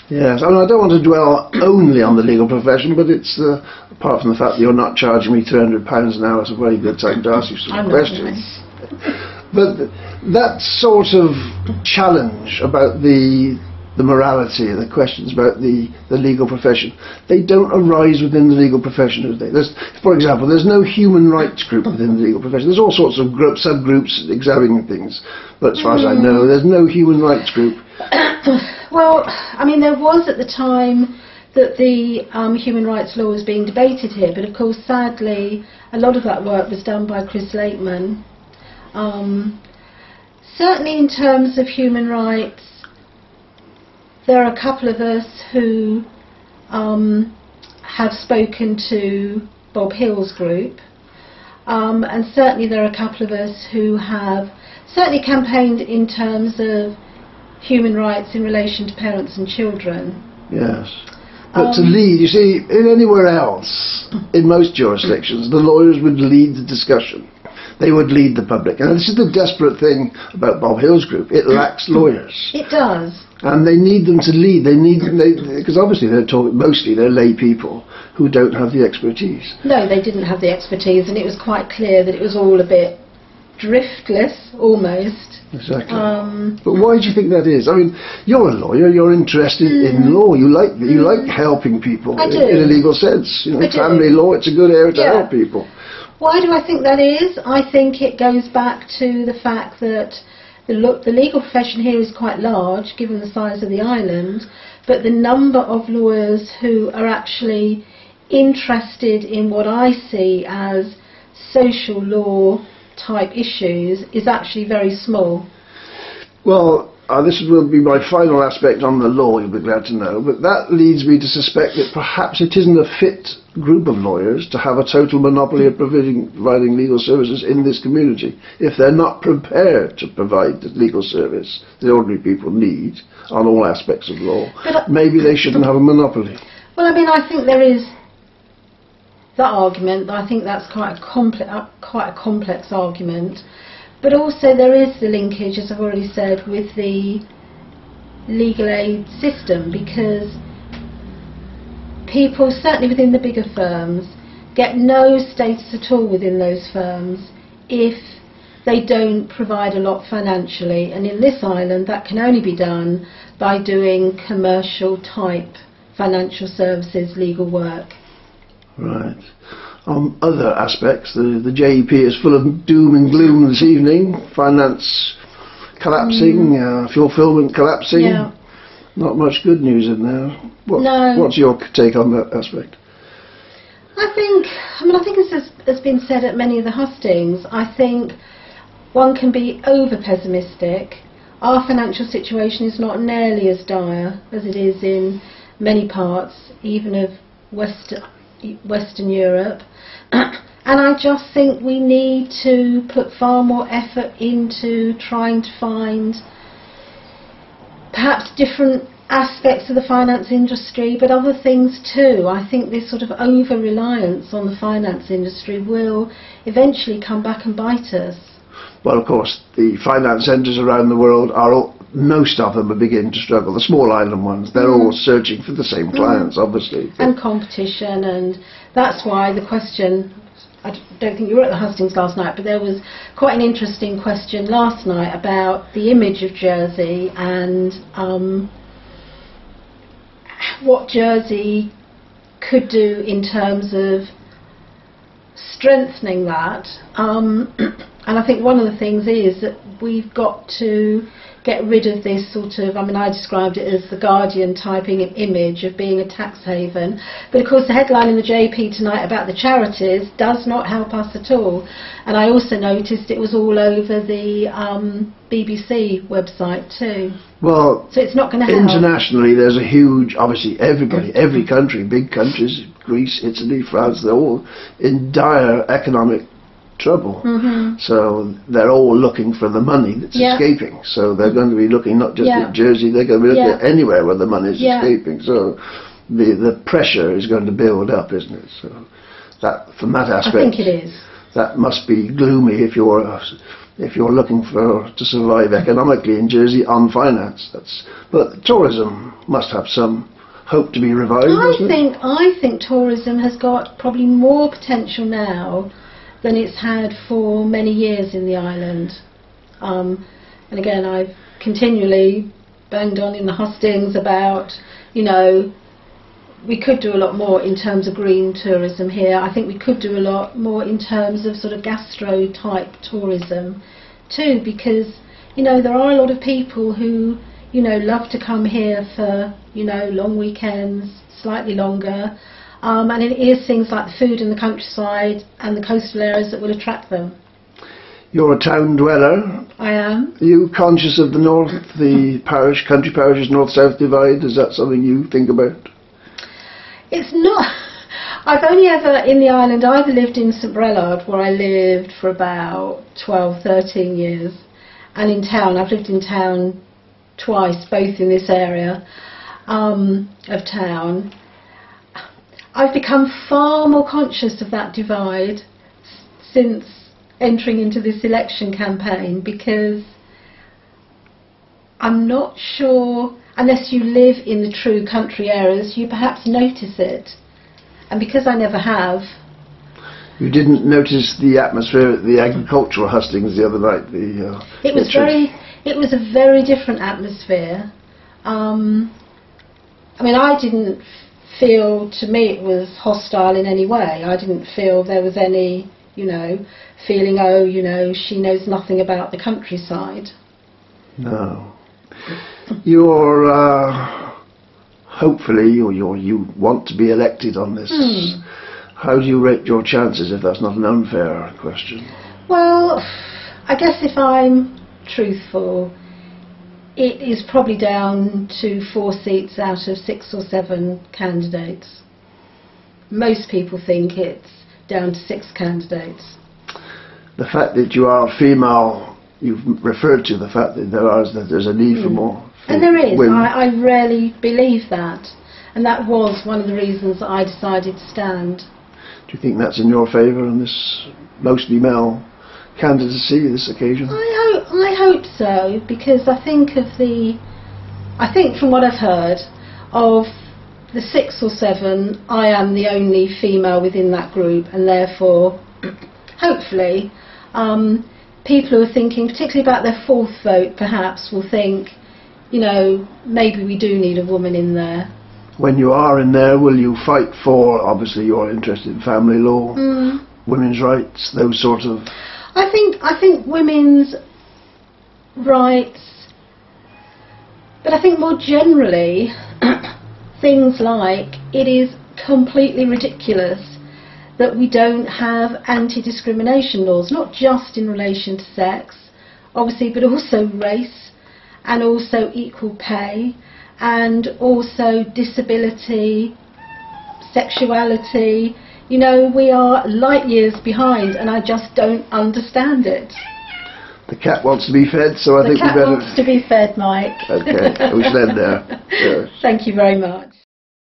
Yes, I mean, I don't want to dwell only on the legal profession, but it's, apart from the fact that you're not charging me £300 an hour, it's a very good time to ask you some questions. But that sort of challenge about the morality, the questions about the legal profession, they don't arise within the legal profession, do they? For example, there's no human rights group within the legal profession. There's all sorts of subgroups examining things, but as far as I know, there's no human rights group. Well, I mean, there was at the time that the human rights law was being debated here, but of course, sadly, a lot of that work was done by Chris Lakeman. Certainly in terms of human rights, there are a couple of us who have spoken to Bob Hill's group, and certainly there are a couple of us who have certainly campaigned in terms of human rights in relation to parents and children. Yes. But to lead, you see, in anywhere else, in most jurisdictions, the lawyers would lead the discussion. They would lead the public. And this is the desperate thing about Bob Hill's group. It lacks lawyers. It does. And they need them to lead. Because obviously mostly they're lay people who don't have the expertise. No, they didn't have the expertise, and it was quite clear that it was all a bit driftless, almost. Exactly. But why do you think that is? I mean, you're a lawyer. You're interested in law. You like helping people in a legal sense. You know, family law. It's a good area to help people. Why do I think that is? I think it goes back to the fact that the legal profession here is quite large, given the size of the island, but the number of lawyers who are actually interested in what I see as social law type issues is actually very small. Well, this will be my final aspect on the law, you'll be glad to know, but that leads me to suspect that perhaps it isn't a fit group of lawyers to have a total monopoly of providing legal services in this community. If they're not prepared to provide the legal service the ordinary people need on all aspects of law, maybe they shouldn't have a monopoly. Well, I mean, I think there is that argument. I think that's quite a complex argument. But also there is the linkage, as I've already said, with the legal aid system, because people, certainly within the bigger firms, get no status at all within those firms if they don't provide a lot financially. And in this island, that can only be done by doing commercial type financial services, legal work. Right. On other aspects, the JEP is full of doom and gloom this evening. Finance collapsing, fulfilment collapsing. Yeah. Not much good news in there. No. What's your take on that aspect? I think as has been said at many of the hustings, I think one can be over pessimistic. Our financial situation is not nearly as dire as it is in many parts, even of Western Europe. And I just think we need to put far more effort into trying to find perhaps different aspects of the finance industry, but other things too. I think this sort of over-reliance on the finance industry will eventually come back and bite us. Well, of course, the finance centres around the world most of them are beginning to struggle. The small island ones, they're all searching for the same clients, obviously. And competition, and that's why the question, I don't think you were at the hustings last night, but there was quite an interesting question last night about the image of Jersey and what Jersey could do in terms of strengthening that. And I think one of the things is that we've got to get rid of this sort of, I described it as the Guardian typing image of being a tax haven. But of course the headline in the JP tonight about the charities does not help us at all. And I also noticed it was all over the BBC website too. Well, so it's not going to help. Internationally there's a huge, obviously every country, big countries, Greece, Italy, France, they're all in dire economic trouble. So they're all looking for the money that's escaping. So they're going to be looking not just at Jersey, they're going to be looking at anywhere where the money is escaping. So the pressure is going to build up, isn't it? So that, from that aspect, I think it is. That must be gloomy if you're if you're looking to survive economically in Jersey on finance. But tourism must have some hope to be revived, doesn't it? I think tourism has got probably more potential now than it's had for many years in the island. And again, I've continually banged on in the hustings about, you know, we could do a lot more in terms of green tourism here. I think we could do a lot more in terms of sort of gastro type tourism too, because, you know, there are a lot of people who, you know, love to come here for, you know, long weekends, slightly longer, and it is things like the food and the countryside and the coastal areas that will attract them. You're a town dweller. I am. Are you conscious of the country parishes north-south divide? Is that something you think about? It's not. I've only ever, in the island, I've lived in St Brelard, where I lived for about 12, 13 years. And in town, I've lived in town twice, both in this area of town. I've become far more conscious of that divide since entering into this election campaign, because I'm not sure, unless you live in the true country areas, you perhaps notice it. And because I never have. You didn't notice the atmosphere at the agricultural hustings the other night? It was a very different atmosphere. I mean, I didn't feel, to me it was hostile in any way. I didn't feel there was any, you know, feeling, oh, you know, she knows nothing about the countryside. No. You're hopefully, or you want to be elected on this. How do you rate your chances, if that's not an unfair question? Well, I guess if I'm truthful, it is probably down to 4 seats out of 6 or 7 candidates. Most people think it's down to 6 candidates. The fact that you are female, you've referred to the fact that there's a need for more. And there is. I really believe that. And that was one of the reasons I decided to stand. Do you think that's in your favour on this mostly male candidacy, this occasion? I hope so, because I think from what I've heard, of the 6 or 7, I am the only female within that group, and therefore, hopefully, people who are thinking, particularly about their 4th vote, perhaps, will think, you know, maybe we do need a woman in there. When you are in there, will you fight for, obviously you're interested in family law, women's rights, those sort of... I think women's rights, but I think more generally, things like, it is completely ridiculous that we don't have anti-discrimination laws, not just in relation to sex, obviously, but also race, and also equal pay, and also disability, sexuality. You know, we are light years behind, and I just don't understand it. The cat wants to be fed, so I think we better... The cat wants to be fed, Mike. Okay, we should end there. Sure. Thank you very much.